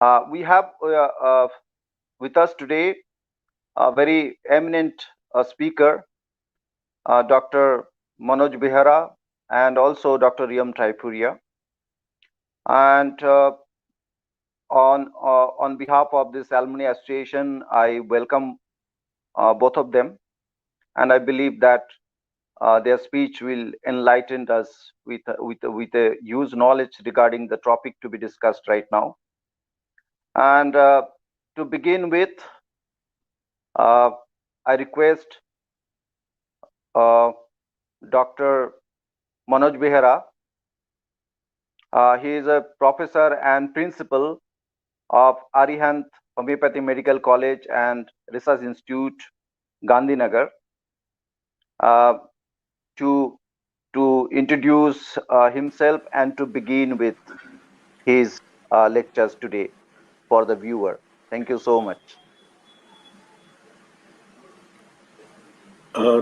We have with us today a very eminent speaker, Dr. Manoj Behera, and also Dr. Riyam Traipuria. And on behalf of this Alumni Association, I welcome both of them, and I believe that their speech will enlighten us with a huge knowledge regarding the topic to be discussed right now. And to begin with, I request Dr. Manoj Behera. He is a professor and principal of Arihant Homeopathy Medical College and Research Institute, Gandhinagar, to introduce himself and to begin with his lectures today for the viewer. Thank you so much.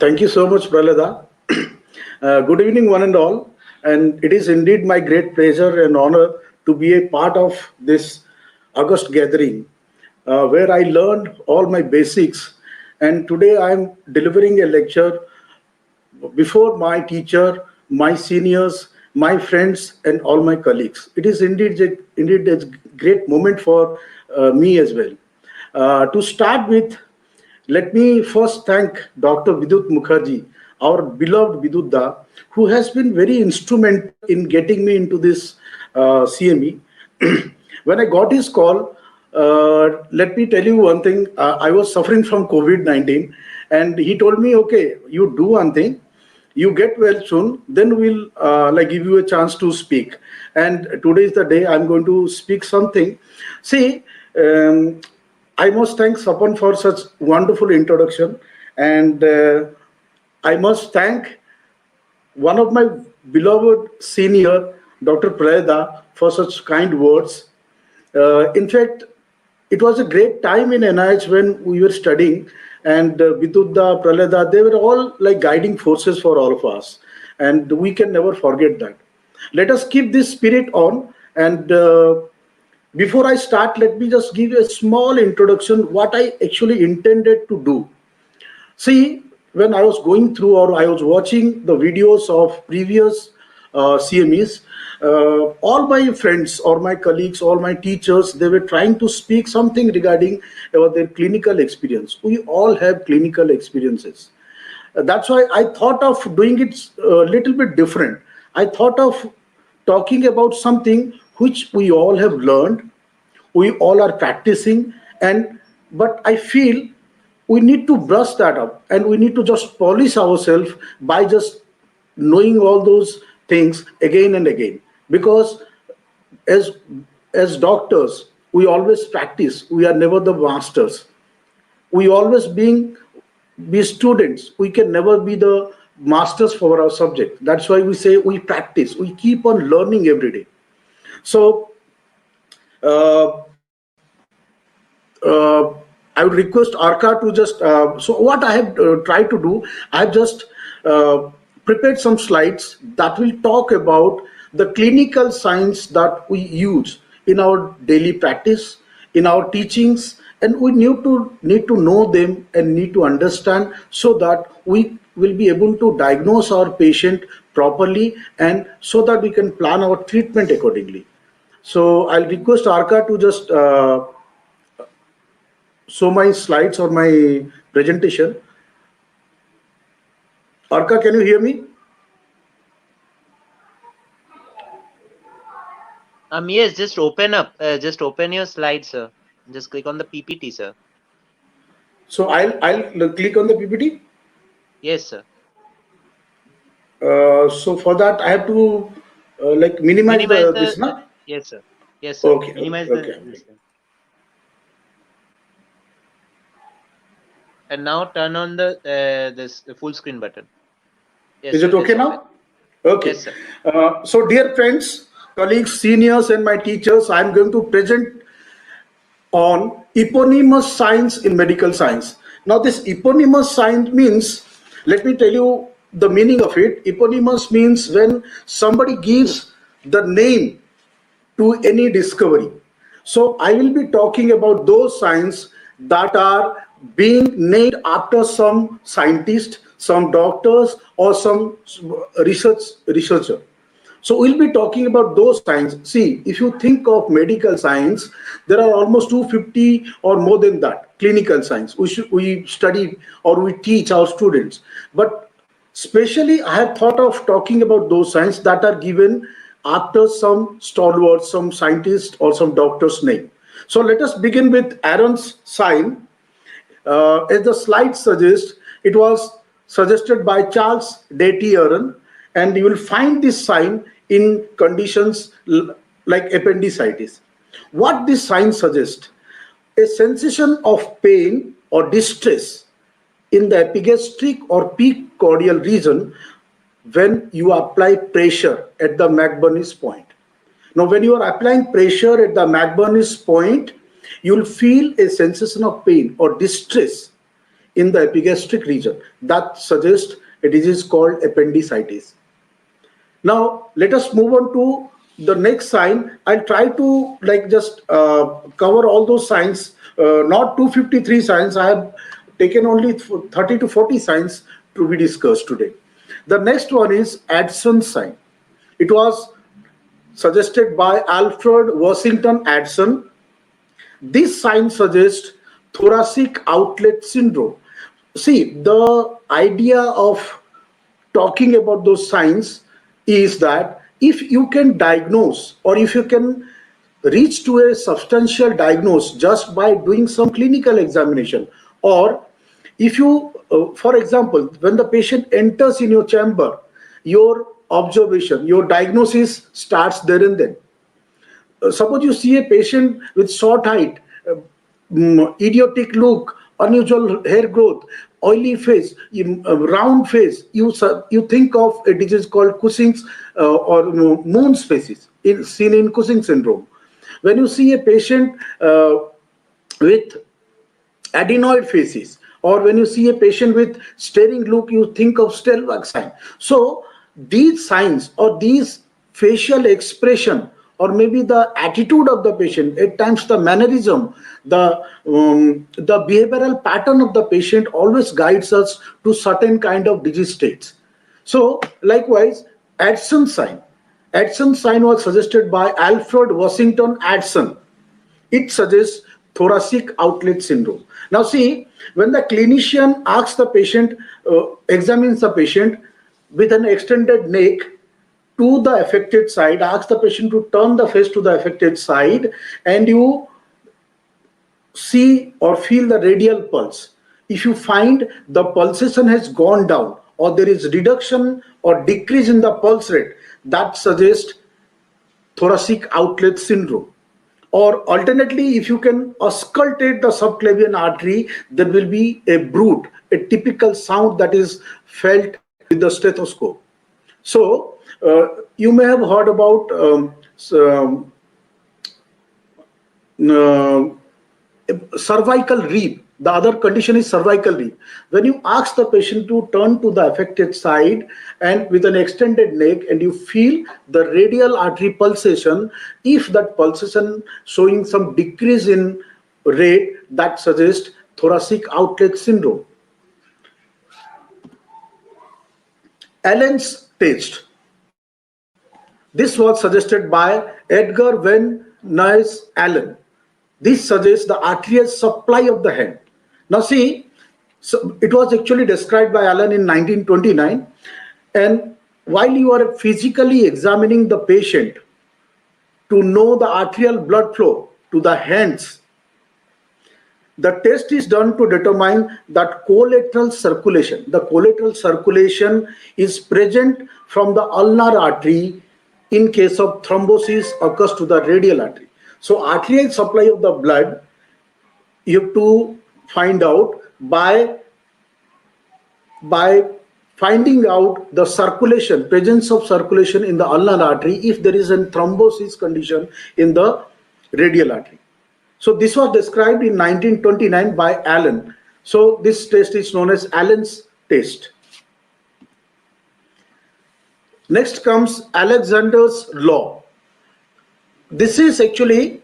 Thank you so much, Pralada. Good evening, one and all. And it is indeed my great pleasure and honor to be a part of this August gathering, where I learned all my basics. And today I am delivering a lecture before my teacher, my seniors, my friends, and all my colleagues. It is indeed a great moment for me as well. To start with, let me first thank Dr. Vidut Mukherjee, our beloved Vidutda, who has been very instrumental in getting me into this CME. When I got his call, let me tell you one thing. I was suffering from COVID-19, and he told me, "Okay, you do one thing. You get well soon. Then we'll give you a chance to speak." And today is the day I'm going to speak something. See. I must thank Sapan for such wonderful introduction, and I must thank one of my beloved senior, Dr. Prayada, for such kind words. In fact, it was a great time in NIH when we were studying, and Vidutda, Pralada, they were all like guiding forces for all of us, and we can never forget that. Let us keep this spirit on, and before I start, let me just give you a small introduction what I actually intended to do. See, when I was going through or I was watching the videos of previous CMEs, all my friends or my colleagues, all my teachers, they were trying to speak something regarding about their clinical experience. We all have clinical experiences. That's why I thought of doing it a little bit different. I thought of talking about something which we all have learned, we all are practicing, and but I feel we need to brush that up and we need to just polish ourselves by just knowing all those things again and again. Because as as doctors, we always practice. We are never the masters. We always be students. We can never be the masters for our subject. That's why we say we practice. We keep on learning every day. So uh, uh, I would request Arka to just. So what I have tried to do, I have just prepared some slides that will talk about the clinical science that we use in our daily practice, in our teachings, and we need to know them and need to understand so that we will be able to diagnose our patient properly and so that we can plan our treatment accordingly. So I'll request Arka to just show my slides or my presentation. Arka, can you hear me? Yes, just open your slides, sir. Just click on the PPT, sir. So I'll click on the PPT. Yes, sir. So for that I have to minimize Minimize this, the, na? yes, sir. Yes, sir. Okay, Minimize okay. this, sir. And now turn on the full screen button. Yes, Is sir. it okay now? Okay. Yes, sir. So dear friends, colleagues, seniors, and my teachers, I'm going to present on eponymous science in medical science. Now, this eponymous science means, let me tell you the meaning of it. Eponymous means when somebody gives the name to any discovery. So I will be talking about those signs that are being named after some scientist, some doctors, or some researcher. So we'll be talking about those signs. See, if you think of medical science, there are almost 250 or more than that clinical science we study or we teach our students. But specially, I have thought of talking about those signs that are given after some stalwart, some scientist or some doctor's name. So let us begin with Aaron's sign. As the slide suggests, it was suggested by Charles Aaron, and you will find this sign in conditions like appendicitis. What this sign suggests? A sensation of pain or distress in the epigastric or peak cordial region when you apply pressure at the McBurney's point. Now, when you are applying pressure at the McBurney's point, you will feel a sensation of pain or distress in the epigastric region. That suggests a disease called appendicitis. Now, let us move on to the next sign. I'll try to just cover all those signs, not 253 signs. I have taken only 30 to 40 signs to be discussed today. The next one is Addison's sign. It was suggested by Alfred Washington Addison. This sign suggests thoracic outlet syndrome. See, the idea of talking about those signs is that if you can diagnose or if you can reach to a substantial diagnosis just by doing some clinical examination, or if you for example, when the patient enters in your chamber, your observation, your diagnosis starts there and then. Suppose you see a patient with short height, idiotic look, unusual hair growth, oily face, round face. You think of a disease called Cushing's or Moon's faces, seen in Cushing syndrome. When you see a patient with adenoid faces, or when you see a patient with staring look, you think of Stellwag sign. So these signs or these facial expression or maybe the attitude of the patient, at times the mannerism, the behavioral pattern of the patient always guides us to certain kind of disease states. So likewise, Addison's sign. Addison's sign was suggested by Alfred Washington Addison. It suggests thoracic outlet syndrome. Now see, when the clinician asks the patient, examines the patient with an extended neck to the affected side, asks the patient to turn the face to the affected side, and you see or feel the radial pulse. If you find the pulsation has gone down or there is reduction or decrease in the pulse rate, that suggests thoracic outlet syndrome. Or alternately, if you can auscultate the subclavian artery, there will be a bruit, a typical sound that is felt with the stethoscope. So you may have heard about cervical rib. The other condition is cervical rib. When you ask the patient to turn to the affected side and with an extended neck, and you feel the radial artery pulsation, if that pulsation showing some decrease in rate, that suggests thoracic outlet syndrome. Allen's test. This was suggested by Edgar Van Nuys Allen. This suggests the arterial supply of the hand. Now see, so it was actually described by Allen in 1929. And while you are physically examining the patient to know the arterial blood flow to the hands, the test is done to determine that collateral circulation. The collateral circulation is present from the ulnar artery in case of thrombosis occurs to the radial artery. So arterial supply of the blood, you have to find out by finding out the circulation, presence of circulation in the ulnar artery if there is a thrombosis condition in the radial artery. So this was described in 1929 by Allen. So this test is known as Allen's test. Next comes Alexander's law. This is actually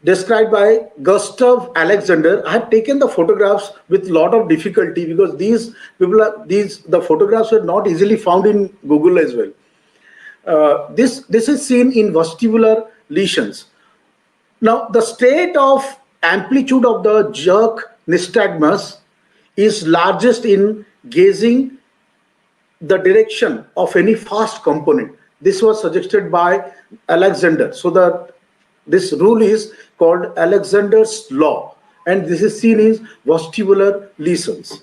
described by Gustav Alexander. I have taken the photographs with lot of difficulty because these people are these the photographs were not easily found in Google as well. This is seen in vestibular lesions. Now, the state of amplitude of the jerk nystagmus is largest in gazing the direction of any fast component. This was suggested by Alexander. So that this rule is called Alexander's law, and this is seen in vestibular lesions.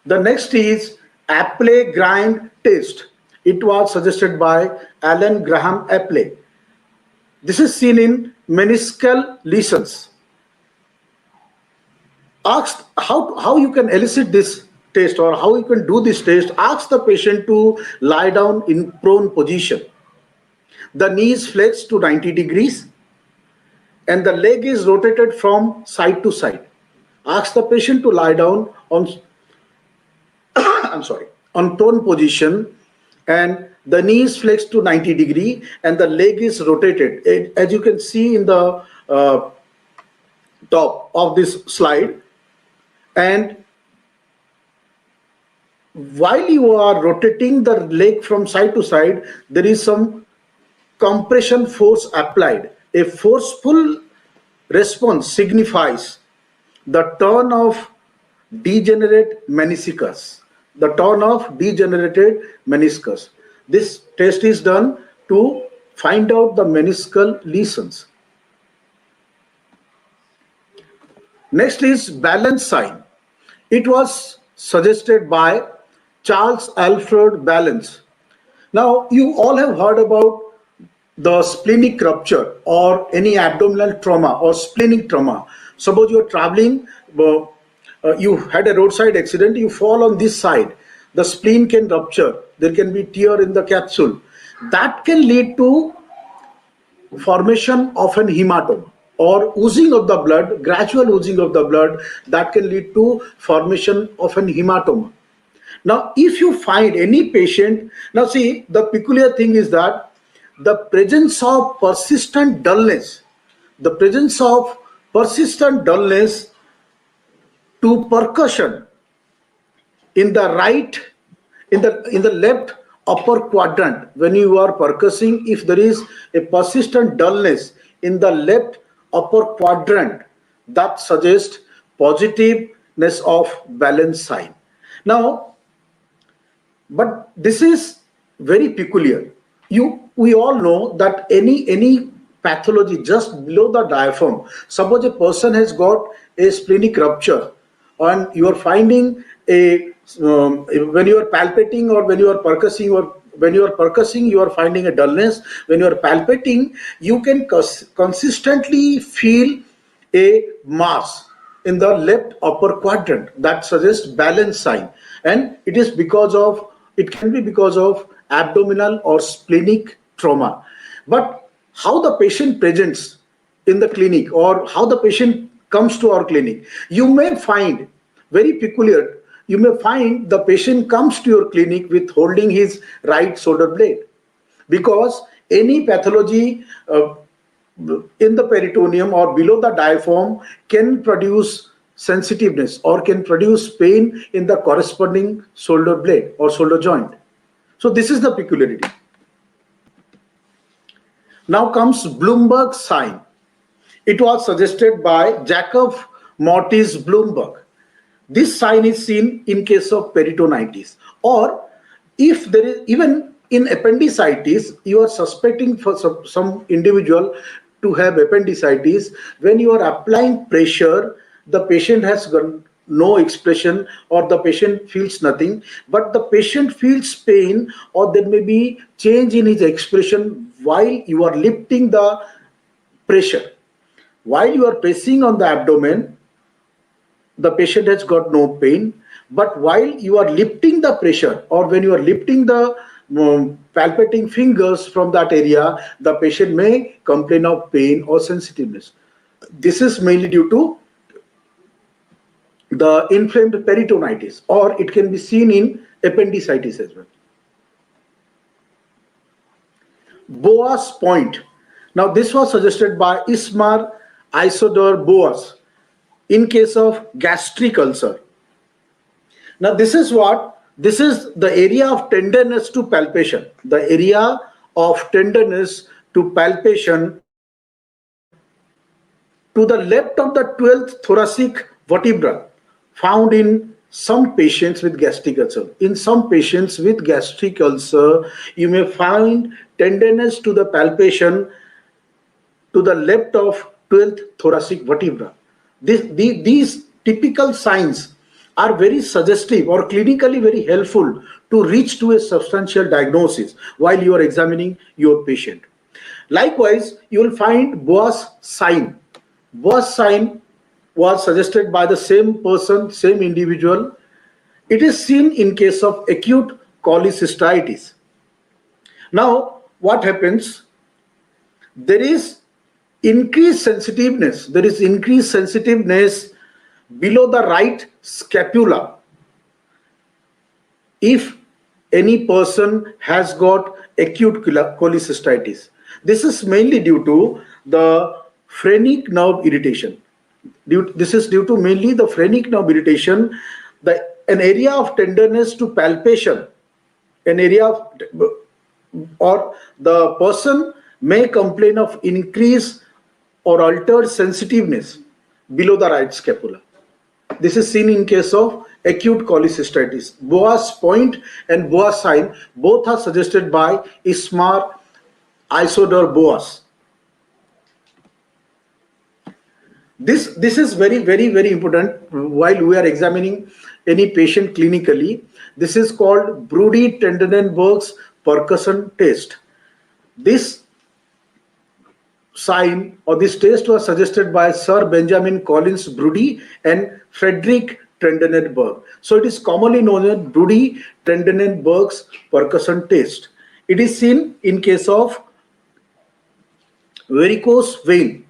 The next is Apley grind test. It was suggested by Alan Graham Apley. This is seen in meniscal lesions. Ask how you can elicit this test or how you can do this test. Ask the patient to lie down in prone position. The knee is flexed to 90 degrees and the leg is rotated from side to side. Ask the patient to lie down on on prone position, and the knee is flexed to 90 degree and the leg is rotated. As you can see in the top of this slide, and while you are rotating the leg from side to side, there is some compression force applied. A forceful response signifies the turn of degenerate meniscus. The turn of degenerated meniscus. This test is done to find out the meniscal lesions. Next is balance sign. It was suggested by Charles Alfred Balance. Now, you all have heard about the splenic rupture or any abdominal trauma or splenic trauma. Suppose you are traveling, you had a roadside accident, you fall on this side, the spleen can rupture, there can be tear in the capsule. That can lead to formation of an hematoma or oozing of the blood, gradual oozing of the blood, that can lead to formation of an hematoma. Now, if you find any patient, now see, the peculiar thing is that the presence of persistent dullness, the presence of persistent dullness to percussion in the right, in the left upper quadrant, when you are percussing, if there is a persistent dullness in the left upper quadrant, that suggests positiveness of balance sign. Now, but this is very peculiar. We all know that any pathology just below the diaphragm, suppose a person has got a splenic rupture and you are finding a when you are palpating or when you are percussing, or when you are percussing you are finding a dullness, when you are palpating you can consistently feel a mass in the left upper quadrant, that suggests balance sign, and it can be because of abdominal or splenic trauma. But how the patient presents in the clinic or how the patient comes to our clinic, you may find very peculiar. You may find the patient comes to your clinic with holding his right shoulder blade, because any pathology in the peritoneum or below the diaphragm can produce sensitiveness or can produce pain in the corresponding shoulder blade or shoulder joint. So this is the peculiarity. Now comes Bloomberg sign. It was suggested by Jacob Mortis Bloomberg. This sign is seen in case of peritonitis, or if there is even in appendicitis, you are suspecting for some individual to have appendicitis. When you are applying pressure, the patient has got no expression or the patient feels nothing, but the patient feels pain or there may be change in his expression while you are lifting the pressure. While you are pressing on the abdomen, the patient has got no pain, but while you are lifting the pressure or when you are lifting the palpating fingers from that area, the patient may complain of pain or sensitiveness. This is mainly due to the inflamed peritonitis, or it can be seen in appendicitis as well. Boas point. Now, this was suggested by Ismar Isodor Boas in case of gastric ulcer. Now, this is the area of tenderness to palpation. The area of tenderness to palpation to the left of the 12th thoracic vertebra found in some patients with gastric ulcer. In some patients with gastric ulcer, you may find tenderness to the palpation to the left of 12th thoracic vertebra. These typical signs are very suggestive or clinically very helpful to reach to a substantial diagnosis while you are examining your patient. Likewise, you will find Boas sign. Boas sign was suggested by the same person, same individual. It is seen in case of acute cholecystitis. Now, what happens? There is increased sensitiveness. There is increased sensitiveness below the right scapula if any person has got acute cholecystitis. This is mainly due to the phrenic nerve irritation. This is due to mainly the phrenic nerve irritation, an area of tenderness to palpation, an area of, or the person may complain of increased or altered sensitiveness below the right scapula. This is seen in case of acute cholecystitis. Boas point and Boas sign both are suggested by Ismar Isodor Boas. This is very important while we are examining any patient clinically. This is called Brody Trendelenburg's percussion test. This sign or this test was suggested by Sir Benjamin Collins Brody and Frederick Trendelenburg. So it is commonly known as Brody Trendelenburg's percussion test. It is seen in case of varicose vein.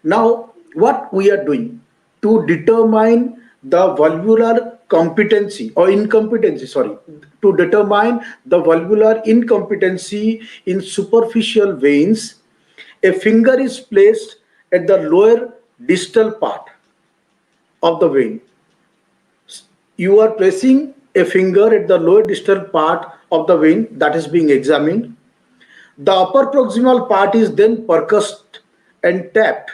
Now, what we are doing to determine the valvular competency or incompetency, to determine the valvular incompetency in superficial veins, a finger is placed at the lower distal part of the vein. You are placing a finger at the lower distal part of the vein that is being examined. The upper proximal part is then percussed and tapped.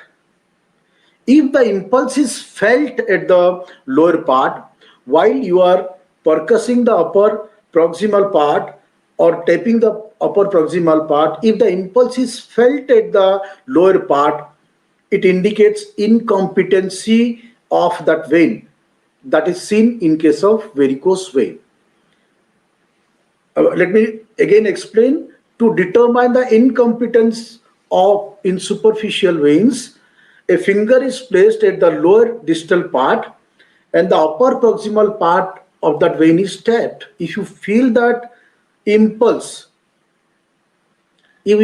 If the impulse is felt at the lower part, while you are percussing the upper proximal part or tapping the upper proximal part, if the impulse is felt at the lower part, it indicates incompetency of that vein. That is seen in case of varicose vein. Let me again explain. To determine the incompetence of in superficial veins, a finger is placed at the lower distal part and the upper proximal part of that vein is tapped. If you feel that impulse, on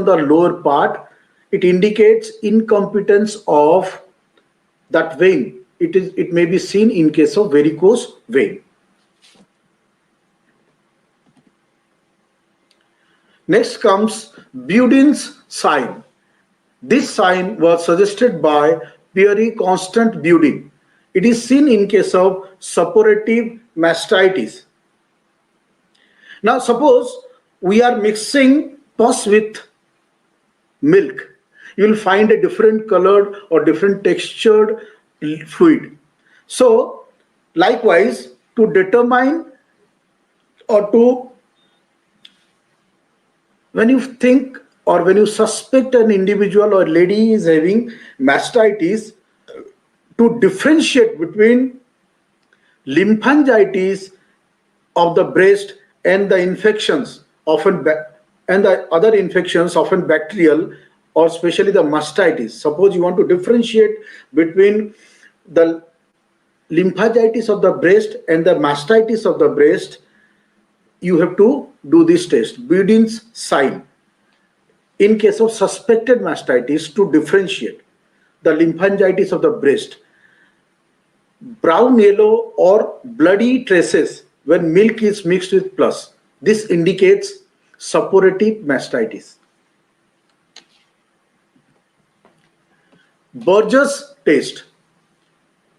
the lower part, it indicates incompetence of that vein. It may be seen in case of varicose vein. Next comes Budin's sign. This sign was suggested by Pierre Constant Budin. It is seen in case of suppurative mastitis. Now suppose we are mixing pus with milk. You will find a different colored or different textured fluid. So likewise, to determine or to when you think or when you suspect an individual or lady is having mastitis, to differentiate between lymphangitis of the breast and the infections, and the other infections, often bacterial or especially the mastitis. Suppose you want to differentiate between the lymphangitis of the breast and the mastitis of the breast, you have to do this test, Budin's sign. In case of suspected mastitis, to differentiate the lymphangitis of the breast, brown, yellow or bloody traces when milk is mixed with pus. This indicates suppurative mastitis. Burgess test.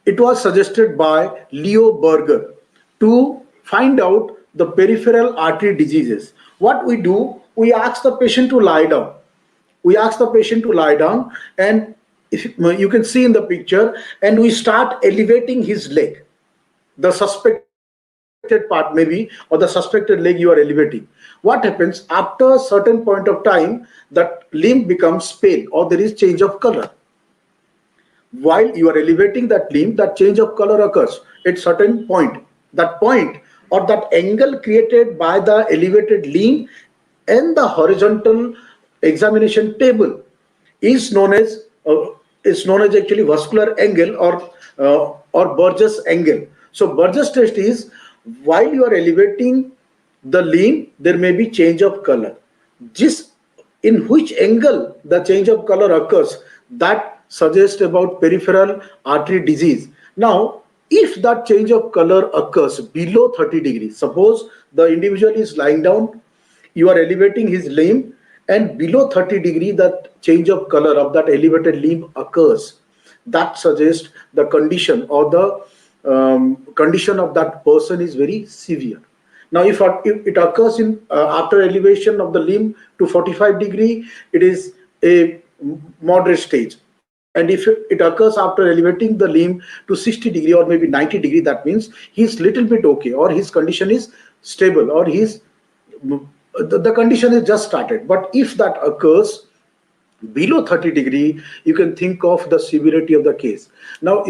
It was suggested by Leo Berger to find out the peripheral artery diseases. What we do, we ask the patient to lie down. We ask the patient to lie down, and if you can see in the picture, and we start elevating his leg, the suspected part maybe, or the suspected leg you are elevating. What happens after a certain point of time, that limb becomes pale or there is change of color. While you are elevating that limb, that change of color occurs at certain point. That point or that angle created by the elevated limb and the horizontal examination table is known as actually vascular angle or Burgess angle. So Burgess test is, while you are elevating the limb, there may be change of color. Just in which angle the change of color occurs, that suggests about peripheral artery disease. Now, if that change of color occurs below 30 degrees, suppose the individual is lying down, you are elevating his limb, and below 30 degree that change of color of that elevated limb occurs, that suggests the condition or the condition of that person is very severe. Now, if it occurs in after elevation of the limb to 45 degree, it is a moderate stage. And if it occurs after elevating the limb to 60 degree or maybe 90 degree, that means he's little bit okay, or his condition is stable, or the condition is just started. But if that occurs below 30 degree, you can think of the severity of the case. Now,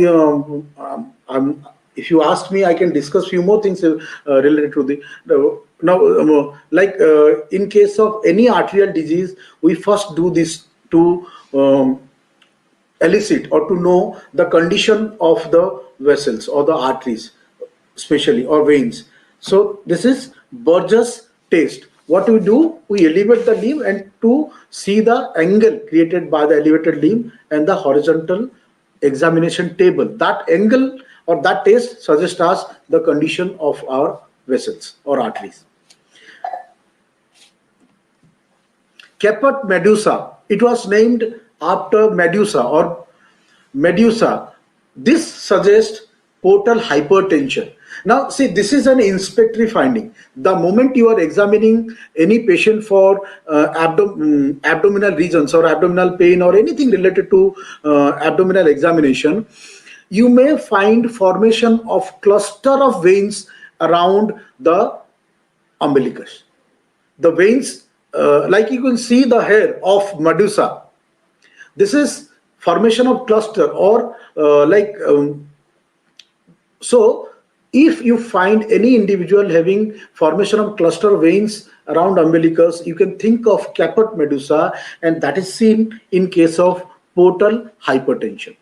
if you ask me, I can discuss few more things related to the now in case of any arterial disease, we first do this to elicit or to know the condition of the vessels or the arteries, especially, or veins. So this is Burgess test. What we do, we elevate the limb and to see the angle created by the elevated limb and the horizontal examination table. That angle or that test suggests us the condition of our vessels or arteries. Caput medusa. It was named after Medusa or Medusa. This suggests portal hypertension. Now, see, this is an inspectory finding. The moment you are examining any patient for abdominal regions or abdominal pain or anything related to abdominal examination, you may find formation of cluster of veins around the umbilicus. The veins, like you can see the hair of Medusa. This is formation of cluster or so if you find any individual having formation of cluster veins around umbilicus, you can think of caput medusa, and that is seen in case of portal hypertension.